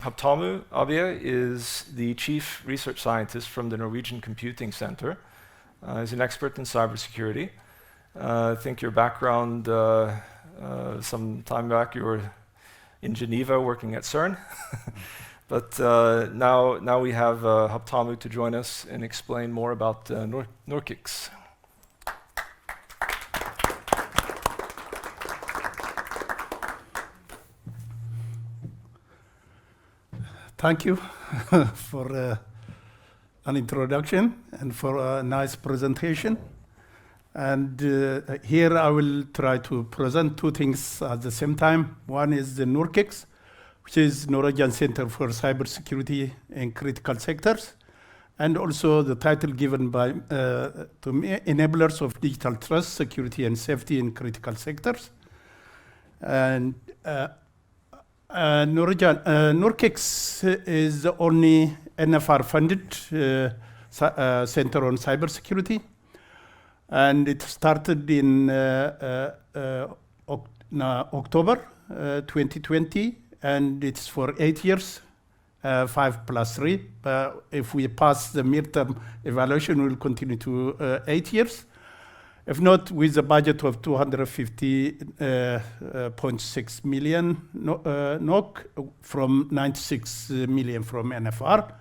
Haptamu Abie is the chief research scientist from the Norwegian Computing Center. He's an expert in cybersecurity. I think your background, some time back, you were in Geneva working at CERN. But now we have Haptamu to join us and explain more about Nordics. Thank you for an introduction and for a nice presentation. And here I will try to present two things at the same time. One is the Nordics, which is Norwegian Center for Cybersecurity in Critical Sectors, and also the title given by to me, Enablers of Digital Trust, Security and Safety in Critical Sectors. And Nordics is the only NFR-funded center on cybersecurity, and it started in October 2020, and it's for 8 years, 5+3. But if we pass the midterm evaluation, we'll continue to 8 years. If not, with a budget of 250.6 million NOK from 96 million from NFR.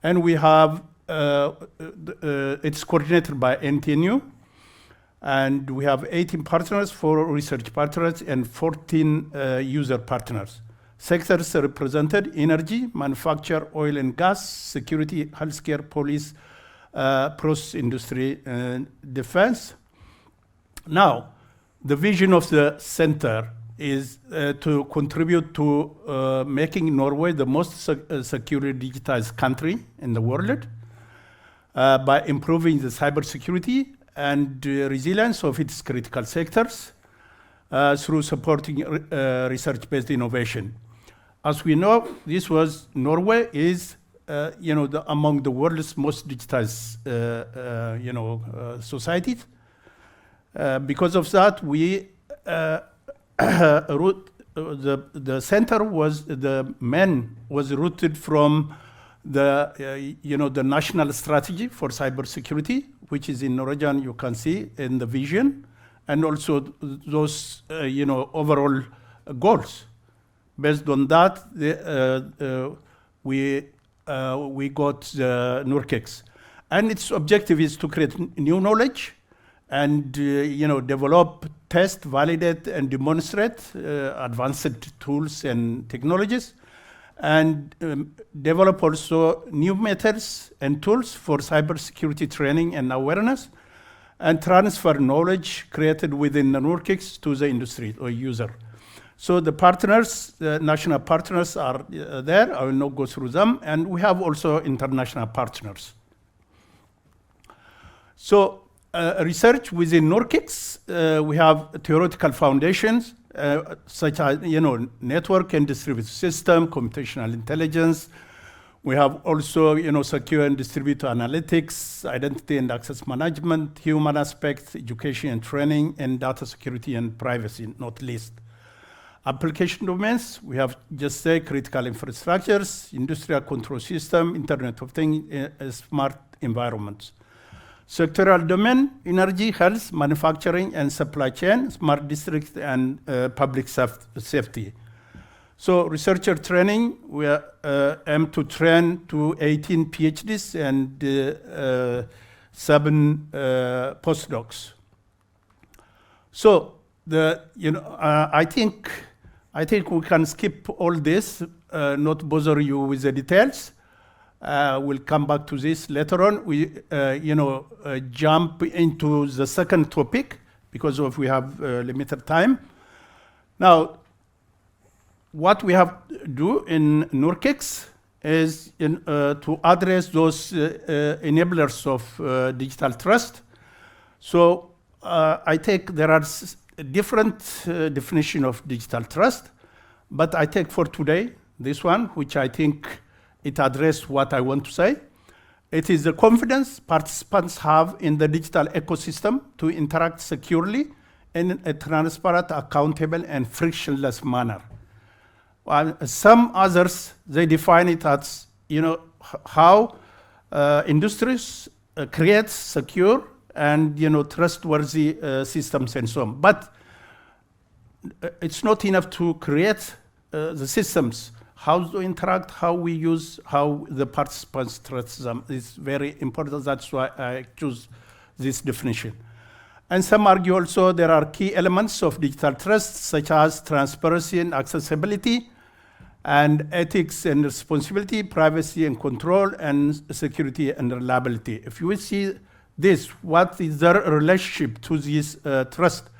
And we have, it's coordinated by NTNU, and we have 18 partners, 4 research partners, and 14 user partners. Sectors are represented: energy, manufacture, oil and gas, security, healthcare, police, process industry, and defense. Now, the vision of the center is to contribute to making Norway the most securely digitized country in the world by improving the cybersecurity and resilience of its critical sectors through supporting research-based innovation. As we know, Norway is among the world's most digitized societies. Because of that, we the center was rooted from the national strategy for cybersecurity, which is in Norwegian. You can see in the vision, and also those overall goals. Based on that, we got the Nordics, and its objective is to create new knowledge and develop, test, validate, and demonstrate advanced tools and technologies, and develop also new methods and tools for cybersecurity training and awareness, and transfer knowledge created within the Nordics to the industry or user. So the partners, the national partners are there. I will not go through them, and we have also international partners. So research within Nordics, we have theoretical foundations such as network and distributed system, computational intelligence. We have also secure and distributed analytics, identity and access management, human aspects, education and training, and data security and privacy, not least. Application domains, we have just say critical infrastructures, industrial control system, Internet of Things, smart environments. Sectoral domain, energy, health, manufacturing, and supply chain, smart district, and public safety. So researcher training, we aim to train to 18 PhDs and 7 postdocs. So I think we can skip all this, not bother you with the details. We'll come back to this later on. We, jump into the second topic because we have limited time. Now, what we have to do in Nordics is to address those enablers of digital trust. So I think there are different definition of digital trust, but I take for today this one, which I think it addresses what I want to say. It is the confidence participants have in the digital ecosystem to interact securely in a transparent, accountable, and frictionless manner. Some others, they define it as, how industries create secure and, trustworthy systems and so on. But it's not enough to create the systems. How to interact, how we use, how the participants trust them is very important. That's why I choose this definition. And some argue also there are key elements of digital trust, such as transparency and accessibility, and ethics and responsibility, privacy and control, and security and reliability. If you see this, what is the relationship to this trust?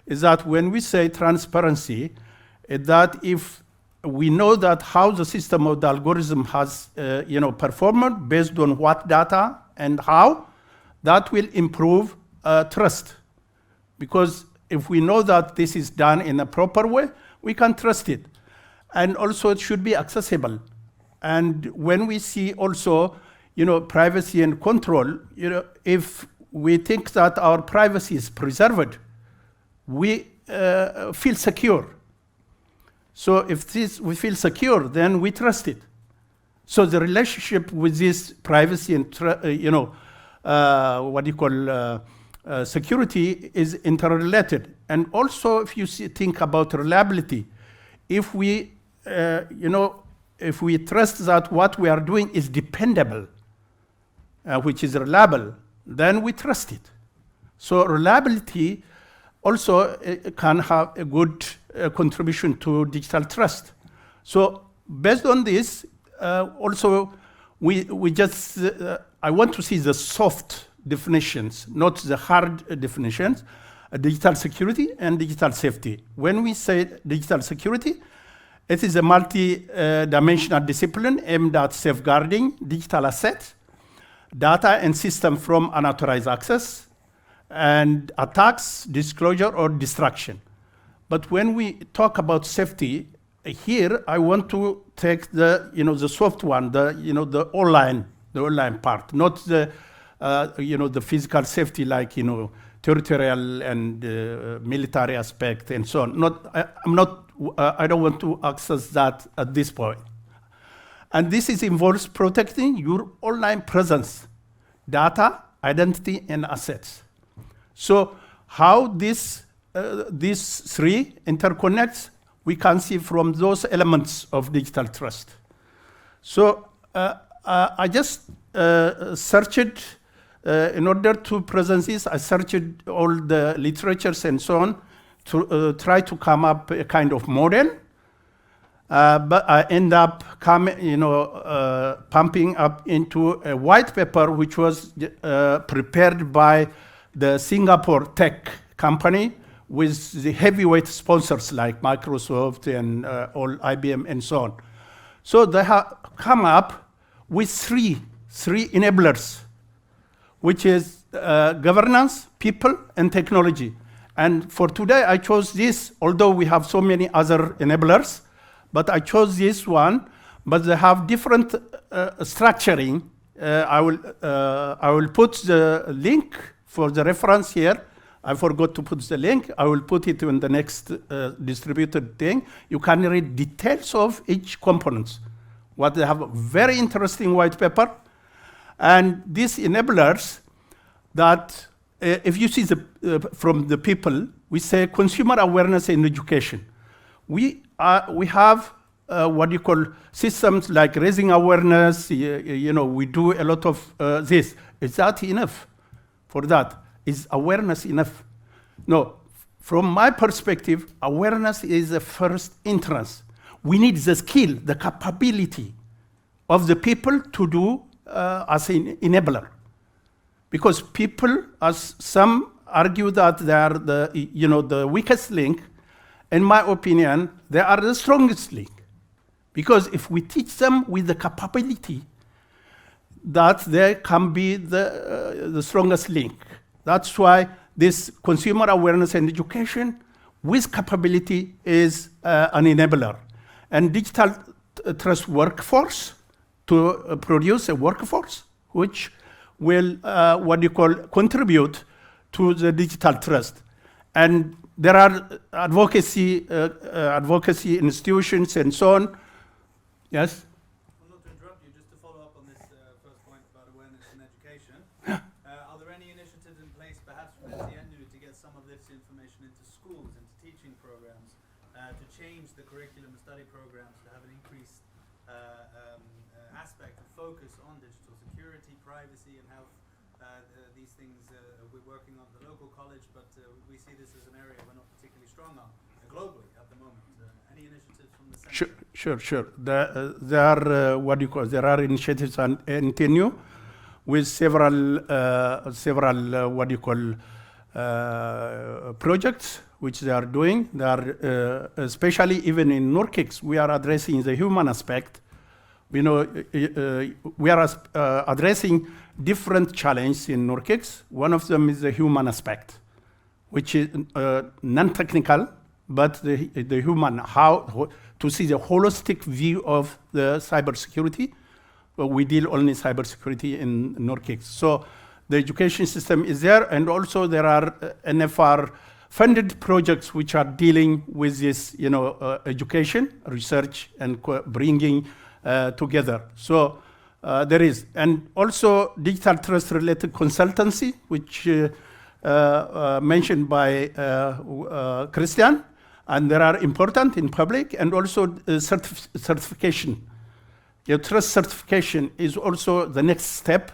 Is that when we say transparency, that if we know that how the system of the algorithm has performed based on what data and how, that will improve trust. Because if we know that this is done in a proper way, we can trust it. And also it should be accessible. And when we see also, privacy and control, if we think that our privacy is preserved, we feel secure. So if we feel secure, then we trust it. So the relationship with this privacy and security is interrelated. And also, if you think about reliability, if we trust that what we are doing is dependable, which is reliable, then we trust it. So reliability also can have a good contribution to digital trust. So based on this, also we just, I want to see the soft definitions, not the hard definitions, digital security and digital safety. When we say digital security, it is a multi-dimensional discipline aimed at safeguarding digital assets, data and system from unauthorized access, and attacks, disclosure, or destruction. But when we talk about safety, here I want to take the soft one, the online part, not the physical safety like territorial and military aspect and so on. I don't want to access that at this point. And this involves protecting your online presence, data, identity, and assets. So how these three interconnects, we can see from those elements of digital trust. So I just searched, in order to present this, I searched all the literatures and so on to try to come up a kind of model. But I end up pumping up into a white paper which was prepared by the Singapore tech company with the heavyweight sponsors like Microsoft and all IBM and so on. So they have come up with three enablers, which is governance, people, and technology. And for today, I chose this, although we have so many other enablers, but I chose this one, but they have different structuring. I will put the link for the reference here. I forgot to put the link. I will put it in the next distributed thing. You can read details of each components. What they have a very interesting white paper. And these enablers that, if you see from the people, we say consumer awareness and education. We have what you call systems like raising awareness. We do a lot of this. Is that enough for that? Is awareness enough? No. From my perspective, awareness is the first entrance. We need the skill, the capability of the people to do as an enabler. Because people, as some argue that they are the weakest link, in my opinion, they are the strongest link. Because if we teach them with the capability, that they can be the strongest link. That's why this consumer awareness and education with capability is an enabler. And digital trust workforce to produce a workforce which will contribute to the digital trust. And there are advocacy institutions and so on. Yes? Well, not to interrupt you, just to follow up on this first point about awareness and education. Are there any initiatives in place, perhaps from NTNU, to get some of this information into schools, into teaching programs, to change the curriculum and study programs to have an increased aspect of focus on digital security, privacy, and health? These things we're working on at the local college, but we see this as an area we're not particularly strong on globally at the moment. Any initiatives from the center? Sure. There are there are initiatives on NTNU with several projects which they are doing. They are especially even in NORCIX, we are addressing the human aspect. We are addressing different challenges in NORCIX. One of them is the human aspect, which is non-technical, but the human, how to see the holistic view of the cybersecurity. Well, we deal only cybersecurity in NORCIX. So the education system is there, and also there are NFR funded projects which are dealing with this, education, research, and bringing together. So there is, and also digital trust related consultancy, which mentioned by Christian, and there are important in public, and also certification. Your trust certification is also the next step,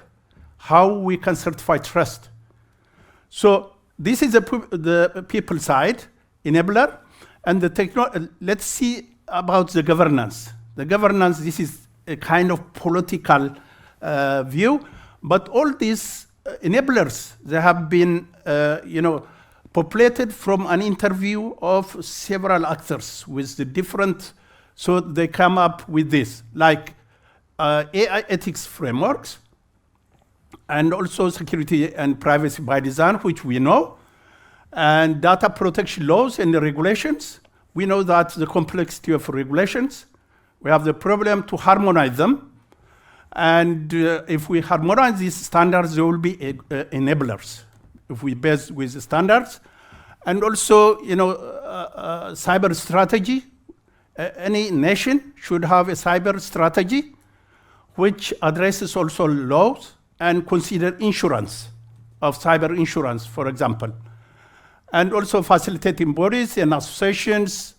how we can certify trust. So this is the people side, enabler, and the let's see about the governance. The governance, this is a kind of political view, but all these enablers, they have been, populated from an interview of several actors with the different, so they come up with this, like AI ethics frameworks, and also security and privacy by design, which we know, and data protection laws and the regulations. We know that the complexity of regulations, we have the problem to harmonize them. And if we harmonize these standards, there will be enablers. If we base with the standards, and also, cyber strategy. Any nation should have a cyber strategy, which addresses also laws and consider insurance of cyber insurance, for example, and also facilitating bodies and associations,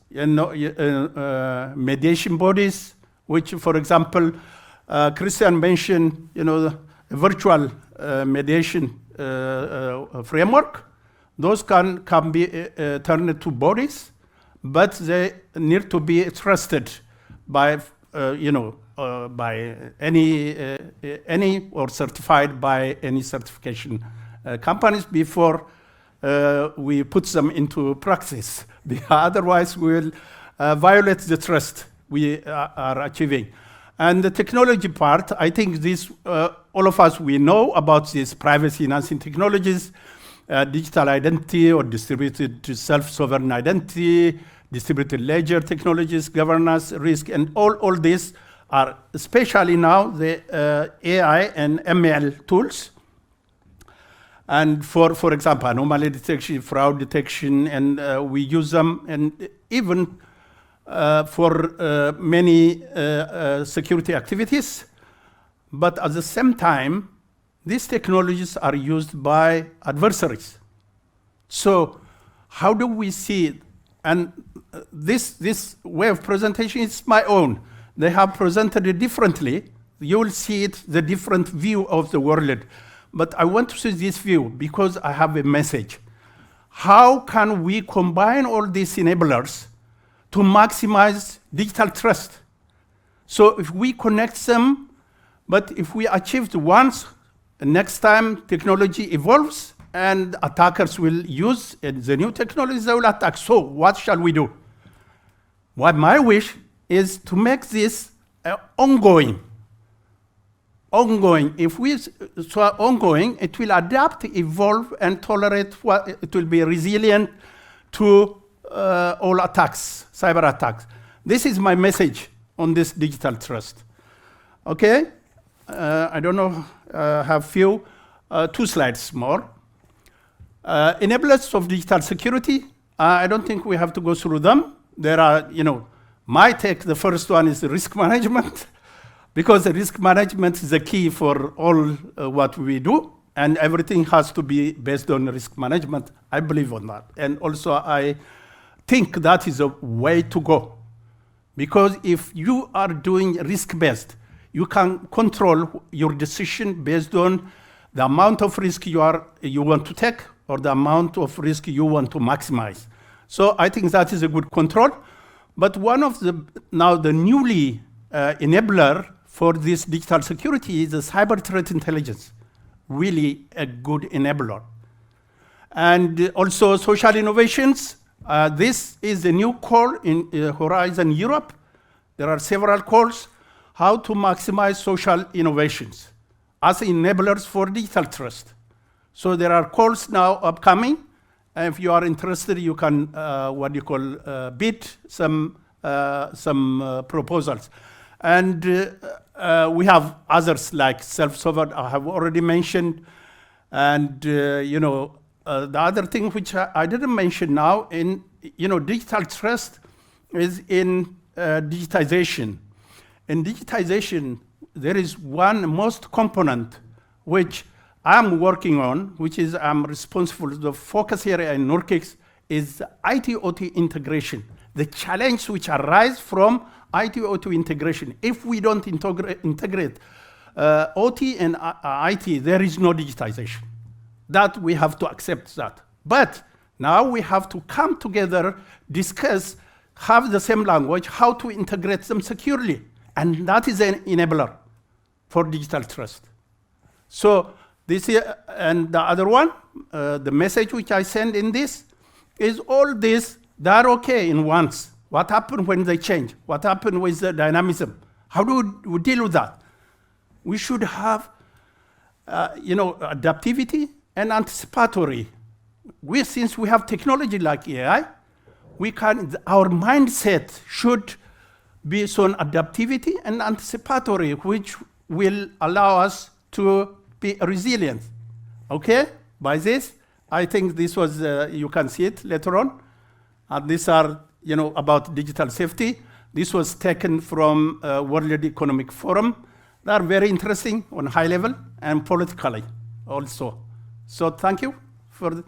mediation bodies, which, for example, Christian mentioned, a virtual mediation framework. Those can be turned into bodies, but they need to be trusted by, by any or certified by any certification companies before we put them into practice. Otherwise, we will violate the trust we are achieving. And the technology part, I think this, all of us, we know about these privacy enhancing technologies, digital identity or distributed self-sovereign identity, distributed ledger technologies, governance, risk, and all these are, especially now, the AI and ML tools. And for example, anomaly detection, fraud detection, and we use them, and even for many security activities. But at the same time, these technologies are used by adversaries. So how do we see it? And this way of presentation is my own. They have presented it differently. You will see it, the different view of the world. But I want to see this view because I have a message. How can we combine all these enablers to maximize digital trust? So if we connect them, but if we achieve it once, next time technology evolves and attackers will use the new technologies, they will attack. So what shall we do? What my wish is to make this ongoing. If we so ongoing, it will adapt, evolve, and tolerate. It will be resilient to all attacks, cyber attacks. This is my message on this digital trust. Okay, I don't know. Have few 2 slides more. Enablers of digital security. I don't think we have to go through them. There are, my take, the first one is risk management, because the risk management is the key for all what we do, and everything has to be based on risk management. I believe on that. And also I think that is a way to go. Because if you are doing risk-based, you can control your decision based on the amount of risk you want to take or the amount of risk you want to maximize. So I think that is a good control. But one of the newly enabler for this digital security is the cyber threat intelligence, really a good enabler. And also social innovations. This is a new call in Horizon Europe. There are several calls how to maximize social innovations as enablers for digital trust. So there are calls now upcoming. If you are interested, you can bid some proposals. And we have others like self-sovereign, I have already mentioned. And the other thing which I didn't mention now, digital trust is in digitization. In digitization, there is one most component which I'm working on, which is I'm responsible. The focus area in NORCIX is IT-OT integration. The challenge which arise from IT-OT integration. If we don't integrate OT and IT, there is no digitization. That we have to accept that. But now we have to come together, discuss, have the same language, how to integrate them securely. And that is an enabler for digital trust. So this here, and the other one, the message which I send in this, is all this, they're okay in once. What happened when they change? What happened with the dynamism? How do we deal with that? We should have, adaptivity and anticipatory. Since we have technology like AI, our mindset should be on adaptivity and anticipatory, which will allow us to be resilient. Okay? By this, I think this was, you can see it later on. These are, about digital safety. This was taken from World Economic Forum. They are very interesting on high level and politically also. So thank you for